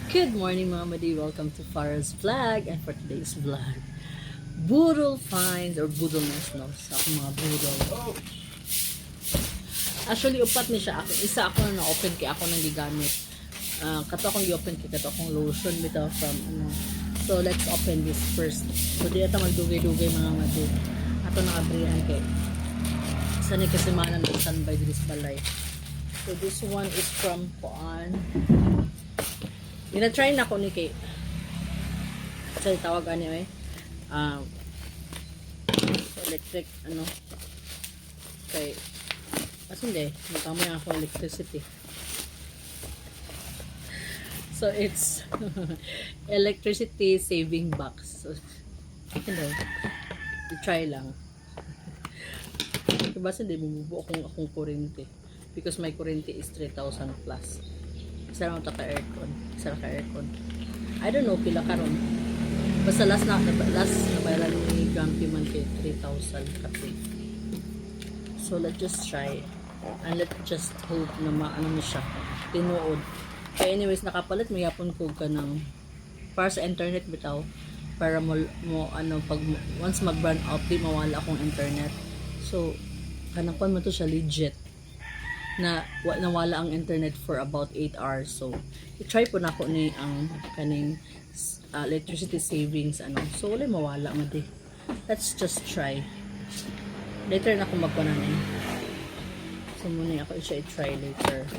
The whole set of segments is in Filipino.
Good morning, Mama D. Welcome to Farah's vlog. And for today's vlog, budol finds or budol nest no sa akong mga budol. Actually, upat ni siya. Isa ako na na-open kay ako nang gigamit. Kato akong i-open kay kato akong lotion bitaw from ano. So, let's open this first. So, di ata magdugay-dugay mga mati. Ato nakabrihan kay. Sanay kasi manan ng standby this balay. So, this one is from Kuan. Gina-try na ko ni kay. Kasi tawag ano electric ano kay hindi magkamay ako electricity, so it's electricity saving box. So i-try lang diba hindi bubuo akong kuryente because my kuryente is 3,000 plus. Isa lang ka aircon, I don't know pila karon. Basta last na bayaran ni Grumpy man kay 3,000 kape. So let's just try and let's just hope na maano na siya tinuod. Kaya anyways nakapalit may yapon ko ka ng para sa internet bitaw para mo ano pag once mag-burn out di mawala akong internet. So kanang man to siya legit na nawala ang internet for about 8 hours. So i-try po na ko ni ang kaning electricity savings ano. So wala mawala nga di. Let's just try. Later na ako magkunan eh. So muna ako siya i-try later.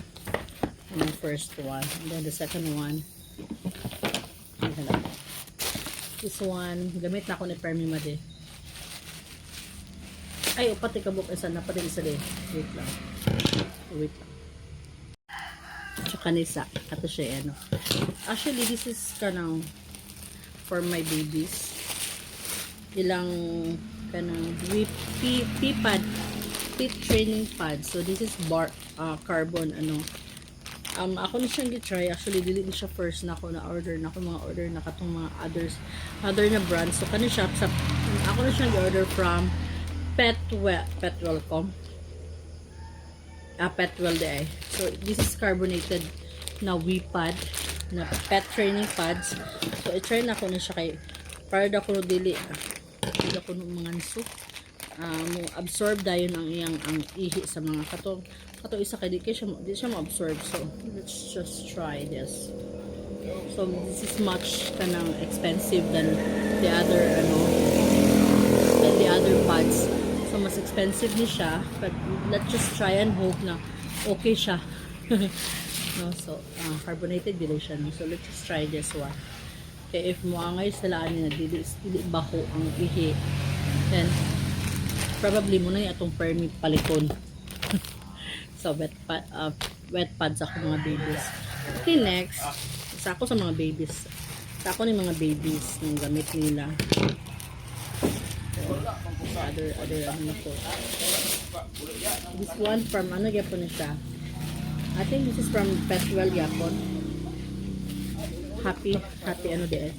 And the first one. And then the second one. This one. Gamit na ako ni Permi Madi. Ay, upat ikabok isa na pati isa din. Wait lang. Tsaka nisa. Ito siya ano. Actually, this is kanang for my babies. Ilang kanang pad teeth training pad. So this is carbon ano. Ako na siyang gi-try. Actually dili ni siya first na ako na order na ako mga order na katong mga other na brands. So kani siya sa ako na siyang gi-order from Petwell.com. Petwell de. So this is carbonated na wee pad na pet training pads. So i-try na ako na siya kay para da ko dili ako ng mga nso mo absorb dayon ang iyang ang ihi sa mga kato isa kay di siya ma-absorb. So let's just try this. So this is much kanang expensive than the other pads. So mas expensive ni siya, but let's just try and hope na okay siya. No, so carbonated dili siya no? So let's just try this one. Okay, if muangay sila ani na dili baho ang ihi, then probably muna yung atong permit palikon. So wet pads ako mga babies. Okay, next isa ako sa mga babies. Isa ako ni mga babies ng gamit nila. So, other ano na po. This one from ano gyapon na siya. I think this is from Petwell gyapon. Happy ano de.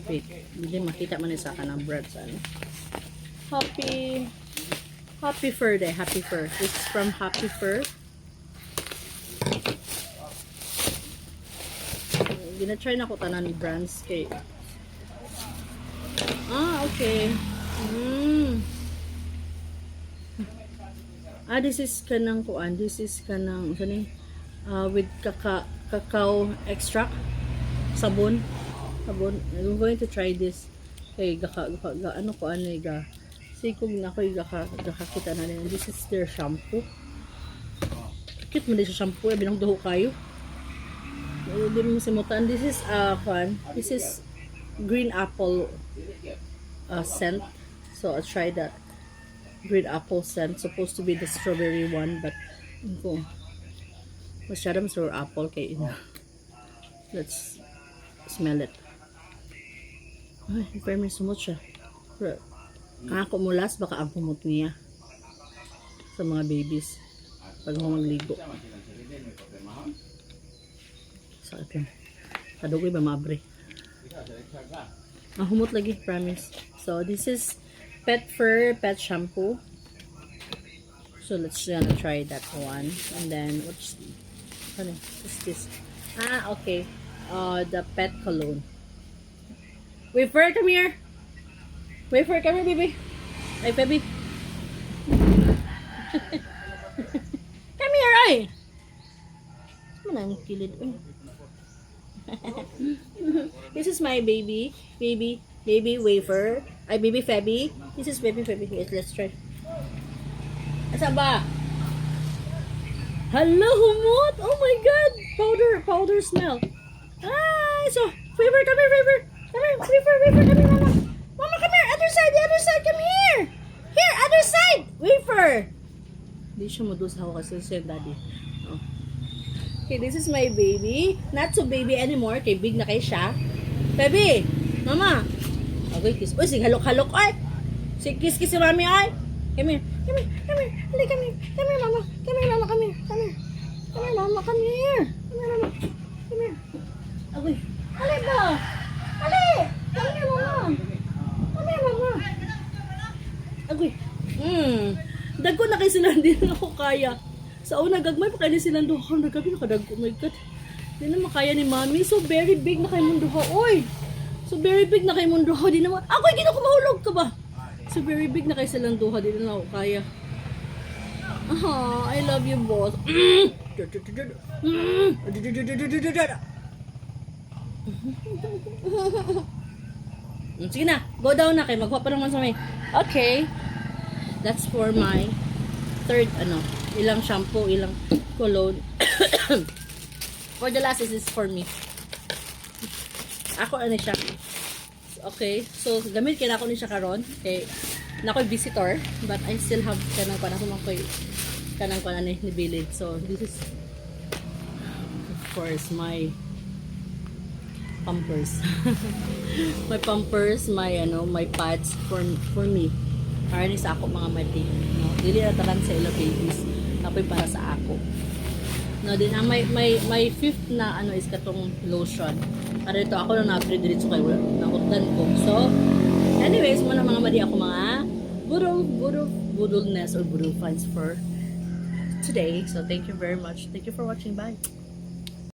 Wait, hindi makita man sa kanang brand sa ano. Happy Fur de, Happy Fur. This is from Happy Fur. Gina-try na ko tanan ni brands kay. Okay. This is kanang kuan. This is kanang with cacao extract. Sabon. I'm going to try this. Kay ano ko ani ga. Sikog na ko gakakita na rin. This is their shampoo. Cute mo din sa shampoo. Binang duho kayo. Hindi mo simutan. This is This is green apple scent. So I'll try that green apple scent. Supposed to be the strawberry one, but masyadong sour apple kay let's smell it. Ay, very sumot siya. Ako mulas baka ang pumot niya sa mga babies pag magligo. So ito. Kadugoy ba mabre? Humot lagi, promise. So this is Pet Fur Pet Shampoo. So let's try that one. And then what's this? Okay. the pet cologne. Wafer, come here. Wafer, come here, baby. Ay, baby. Come here, ay. Ano ang kilid? This is my baby wafer. Ay, baby Febby. This is baby Febby. Wait, let's try. Asa ba? Hello, humot! Oh my god! Powder smell. Ay, so, Wafer, come here, Wafer. Come here, Wafer, come here, mama. Mama, come here. Other side, come here. Here, other side. Wafer. Hindi siya madusaw kasi siya, daddy. Oh. Okay, this is my baby. Not so baby anymore. Okay, big na kayo siya. Baby! Mama! Okay, kiss. Uy, sige, halok-halok. Ay! Sige, kiss si mami, ay! Come here. Halika, come here. Come here, mama. Come here, mama. Come here. Come here, mama. Come here. Mama. Come here. Okay. Hali ba? Hali! Come here, mama. Come here, mama. Okay. Dagko na kayo sila. Hindi na ako kaya. Sa una, gagmay pa kayo silang duha. Nagabi nakadagko. Oh my God. Hindi na makaya ni mami. So very big na kayo mong duha. Oy! So very big na kayo mong duha. Di naman. Ako, hindi na ko mahulog ka ba? So very big na kayo silang duha. Di na ako kaya. I love you both. Sige na. Go down na kayo. Magwa pa naman sa may. Okay. That's for my third, ilang shampoo, ilang cologne. For the last, this is for me. Ako, siya. Okay, so, gamit kaya ako ni siya karon. Okay, nako'y visitor, but I still have kanang panahon ako'y kanang ni bilid. So, this is, of course, my pampers. My pampers, my pads for me. Para ni sa ako mga mati. No? Dili na talan sa ila babies. Apoy para sa ako. No, din ang may fifth na is katong lotion. Para ito ako lang na-upgrade dito kay nakutlan ko. So, anyways, muna mga madi ako mga budolness or budol finds for today. So, thank you very much. Thank you for watching. Bye.